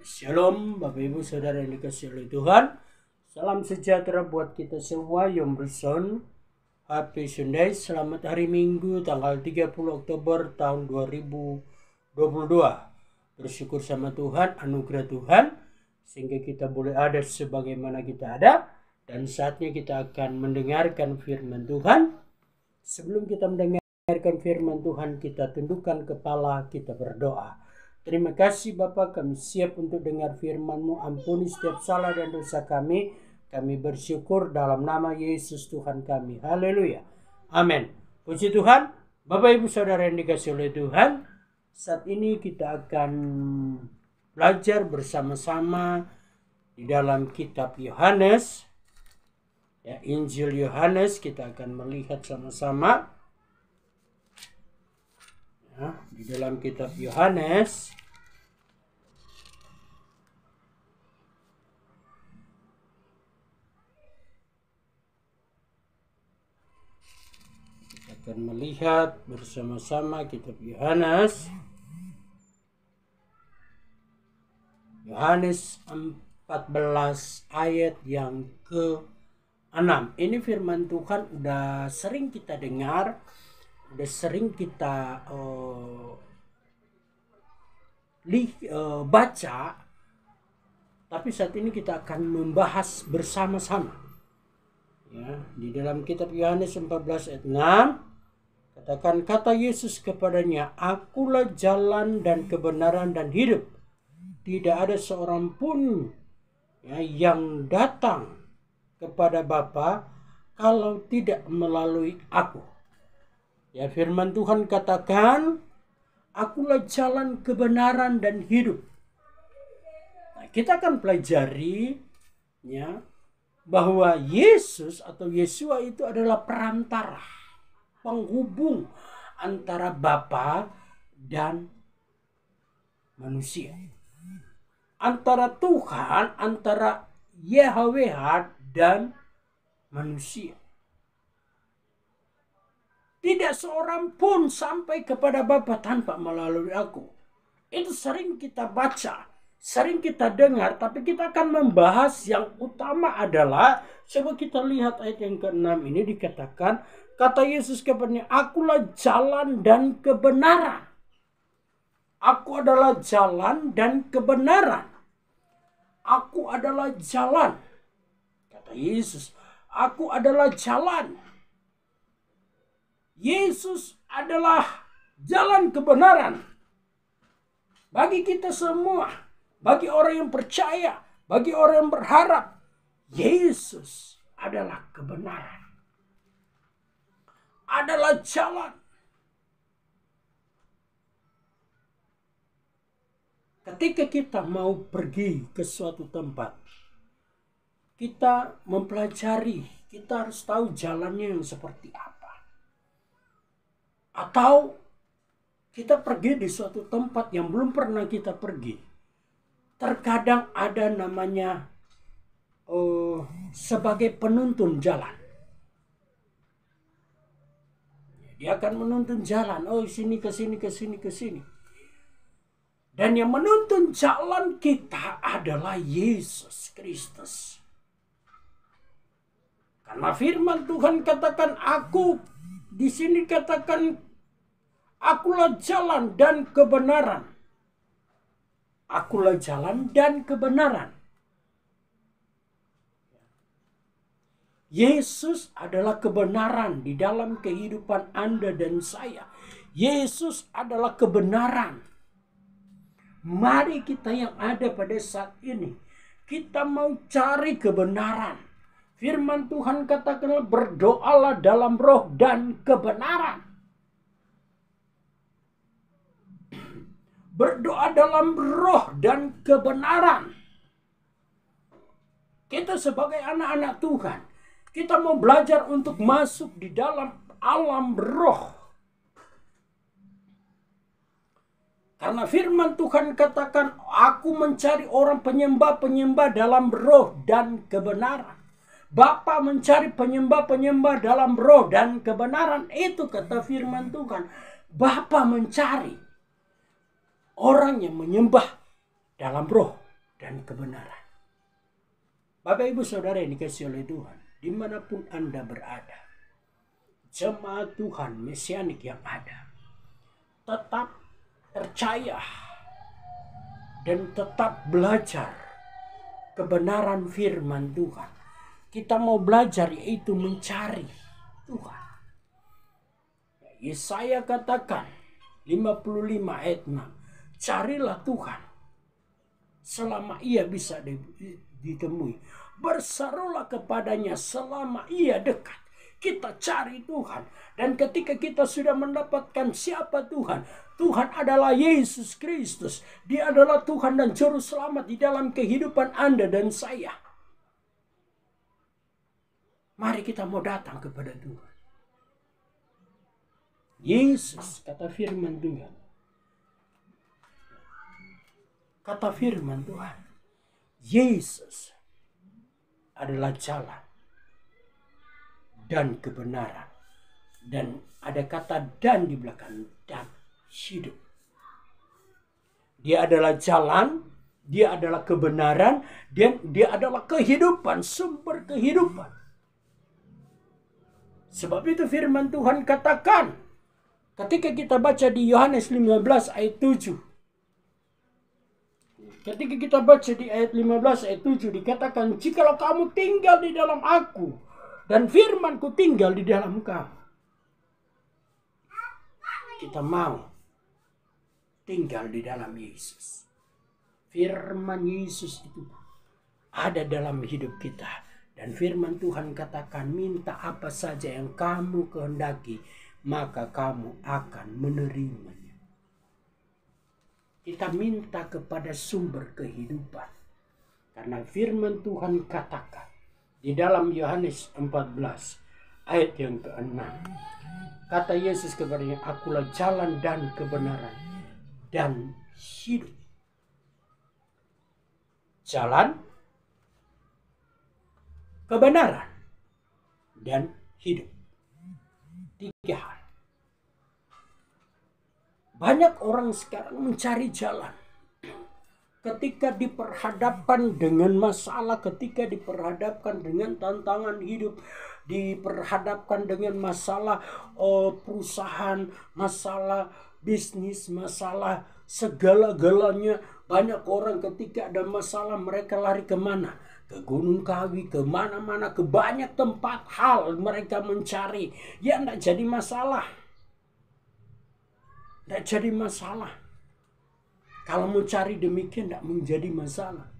Shalom Bapak Ibu Saudara yang dikasihi oleh Tuhan. Salam sejahtera buat kita semua. Yom Beson, Happy Sunday. Selamat hari Minggu tanggal 30 Oktober tahun 2022. Bersyukur sama Tuhan, anugerah Tuhan sehingga kita boleh ada sebagaimana kita ada. Dan saatnya kita akan mendengarkan firman Tuhan. Sebelum kita mendengarkan firman Tuhan, kita tundukkan kepala, kita berdoa. Terima kasih Bapa, kami siap untuk dengar firman-Mu. Ampuni setiap salah dan dosa kami. Kami bersyukur dalam nama Yesus Tuhan kami. Haleluya. Amin. Puji Tuhan. Bapak Ibu Saudara yang dikasihi oleh Tuhan, saat ini kita akan belajar bersama-sama di dalam kitab Yohanes. Ya, Injil Yohanes kita akan melihat sama-sama. Di dalam kitab Yohanes kita akan melihat bersama-sama kitab Yohanes 14 ayat yang ke-6. Ini firman Tuhan udah sering kita dengar, udah sering kita baca, tapi saat ini kita akan membahas bersama-sama. Ya, di dalam kitab Yohanes 14 ayat 6 katakan, kata Yesus kepadanya, akulah jalan dan kebenaran dan hidup. Tidak ada seorang pun yang datang kepada Bapa kalau tidak melalui aku. Ya, firman Tuhan katakan, akulah jalan kebenaran dan hidup. Nah, kita akan pelajari ya, bahwa Yesus atau Yesua itu adalah perantara, penghubung antara Bapa dan manusia. Antara Tuhan, antara YHWH dan manusia. Tidak seorang pun sampai kepada Bapa tanpa melalui aku. Itu sering kita baca, sering kita dengar, tapi kita akan membahas yang utama adalah, coba kita lihat ayat yang ke-6 ini dikatakan, kata Yesus kepadanya, akulah jalan dan kebenaran. Aku adalah jalan dan kebenaran. Aku adalah jalan. Kata Yesus, aku adalah jalan. Yesus adalah jalan kebenaran. Bagi kita semua, bagi orang yang percaya, bagi orang yang berharap, Yesus adalah kebenaran. Adalah jalan. Ketika kita mau pergi ke suatu tempat, kita mempelajari, kita harus tahu jalannya yang seperti apa. Atau kita pergi di suatu tempat yang belum pernah kita pergi. Terkadang ada namanya sebagai penuntun jalan. Dia akan menuntun jalan. Oh, sini ke sini, ke sini, ke sini. Dan yang menuntun jalan kita adalah Yesus Kristus. Karena firman Tuhan katakan, aku di sini katakan, akulah jalan dan kebenaran. Akulah jalan dan kebenaran. Yesus adalah kebenaran di dalam kehidupan Anda dan saya. Yesus adalah kebenaran. Mari kita yang ada pada saat ini, kita mau cari kebenaran. Firman Tuhan katakan, berdoalah dalam roh dan kebenaran. Berdoa dalam roh dan kebenaran. Kita sebagai anak-anak Tuhan, kita mau belajar untuk masuk di dalam alam roh. Karena firman Tuhan katakan, aku mencari orang penyembah-penyembah dalam roh dan kebenaran. Bapa mencari penyembah-penyembah dalam roh dan kebenaran. Itu kata firman Tuhan. Bapa mencari orang yang menyembah dalam roh dan kebenaran. Bapak Ibu Saudara yang dikasihi oleh Tuhan, dimanapun Anda berada, jemaat Tuhan Mesianik yang ada, tetap percaya dan tetap belajar kebenaran firman Tuhan. Kita mau belajar yaitu mencari Tuhan. Yesaya katakan 55 ayat 6, carilah Tuhan selama ia bisa ditemui. Berserulah kepadanya selama ia dekat. Kita cari Tuhan. Dan ketika kita sudah mendapatkan siapa Tuhan, Tuhan adalah Yesus Kristus. Dia adalah Tuhan dan Juru Selamat di dalam kehidupan Anda dan saya. Mari kita mau datang kepada Tuhan. Yesus, kata firman Tuhan. Kata firman Tuhan, Yesus adalah jalan dan kebenaran. Dan ada kata dan di belakang, dan hidup. Dia adalah jalan, dia adalah kebenaran, dan dia adalah kehidupan, sumber kehidupan. Sebab itu firman Tuhan katakan, ketika kita baca di Yohanes 15 ayat 7. Ketika kita baca di ayat 15 ayat 7 dikatakan, jikalau kamu tinggal di dalam aku dan firmanku tinggal di dalam kamu. Kita mau tinggal di dalam Yesus. Firman Yesus itu ada dalam hidup kita. Dan firman Tuhan katakan, minta apa saja yang kamu kehendaki, maka kamu akan menerimanya. Kita minta kepada sumber kehidupan. Karena firman Tuhan katakan di dalam Yohanes 14 ayat yang ke-6. Kata Yesus kepadanya, akulah jalan dan kebenaran dan hidup. Jalan, kebenaran, dan hidup. 3 hal. Banyak orang sekarang mencari jalan. Ketika diperhadapkan dengan masalah, ketika diperhadapkan dengan tantangan hidup, diperhadapkan dengan masalah perusahaan, masalah bisnis, masalah segala-galanya. Banyak orang ketika ada masalah mereka lari kemana? Ke Gunung Kawi, ke mana-mana, ke banyak tempat hal mereka mencari. Ya tidak jadi masalah. Tidak jadi masalah. Kalau mau cari demikian tidak menjadi masalah.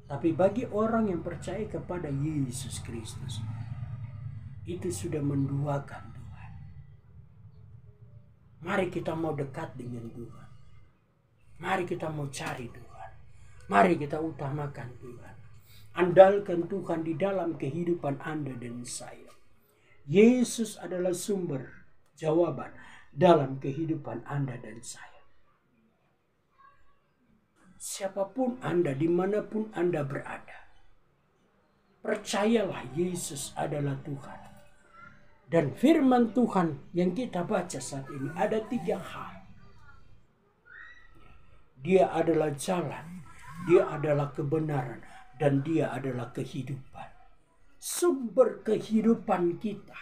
Tapi bagi orang yang percaya kepada Yesus Kristus, itu sudah menduakan Tuhan. Mari kita mau dekat dengan Tuhan. Mari kita mau cari Tuhan. Mari kita utamakan Tuhan. Andalkan Tuhan di dalam kehidupan Anda dan saya. Yesus adalah sumber jawaban dalam kehidupan Anda dan saya. Siapapun Anda, dimanapun Anda berada, percayalah Yesus adalah Tuhan. Dan firman Tuhan yang kita baca saat ini ada 3 hal. Dia adalah jalan, dia adalah kebenaran, dan dia adalah kehidupan. Sumber kehidupan kita.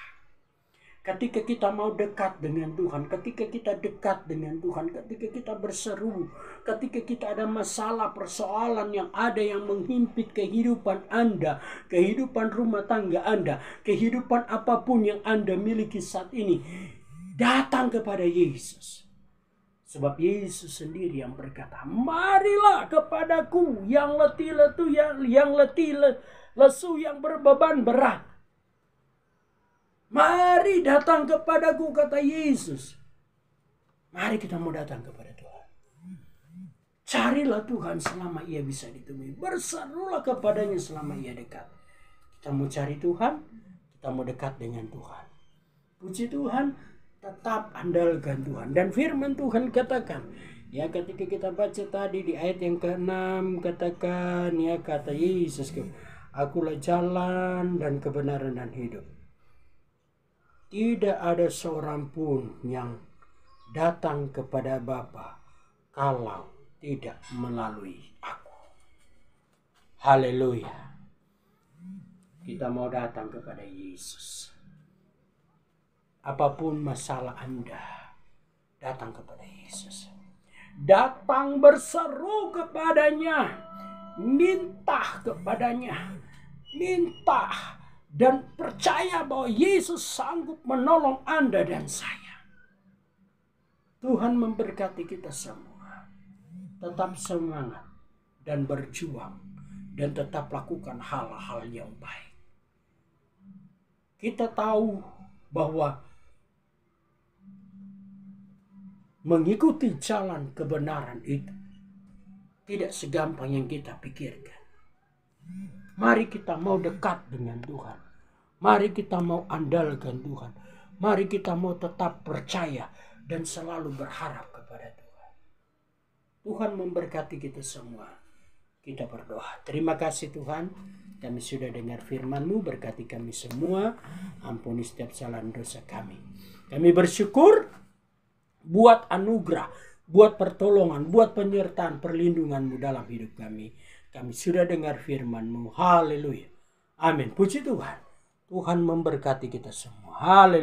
Ketika kita mau dekat dengan Tuhan, ketika kita dekat dengan Tuhan, ketika kita berseru, ketika kita ada masalah, persoalan yang ada yang menghimpit kehidupan Anda, kehidupan rumah tangga Anda, kehidupan apapun yang Anda miliki saat ini, datang kepada Yesus. Sebab Yesus sendiri yang berkata, marilah kepadaku yang letih lesu, yang lesu, yang berbeban berat. Mari datang kepadaku, kata Yesus. Mari kita mau datang kepada Tuhan. Carilah Tuhan selama ia bisa ditemui. Berserulah kepadanya selama ia dekat. Kita mau cari Tuhan, kita mau dekat dengan Tuhan. Puji Tuhan, tetap andalkan Tuhan. Dan firman Tuhan katakan, ya ketika kita baca tadi di ayat yang ke-6, katakan, ya kata Yesus, akulah jalan dan kebenaran dan hidup. Tidak ada seorang pun yang datang kepada Bapa kalau tidak melalui aku. Haleluya. Kita mau datang kepada Yesus. Apapun masalah Anda, datang kepada Yesus. Datang berseru kepadanya. Minta kepadanya. Minta dan percaya bahwa Yesus sanggup menolong Anda dan saya. Tuhan memberkati kita semua. Tetap semangat dan berjuang dan tetap lakukan hal-hal yang baik. Kita tahu bahwa mengikuti jalan kebenaran itu tidak segampang yang kita pikirkan. Mari kita mau dekat dengan Tuhan. Mari kita mau andalkan Tuhan. Mari kita mau tetap percaya dan selalu berharap kepada Tuhan. Tuhan memberkati kita semua. Kita berdoa. Terima kasih Tuhan. Kami sudah dengar firman-Mu, berkati kami semua, ampuni setiap kesalahan dosa kami. Kami bersyukur buat anugerah, buat pertolongan, buat penyertaan, perlindungan-Mu dalam hidup kami. Kami sudah dengar firman-Mu, haleluya. Amin, puji Tuhan. Tuhan memberkati kita semua, haleluya.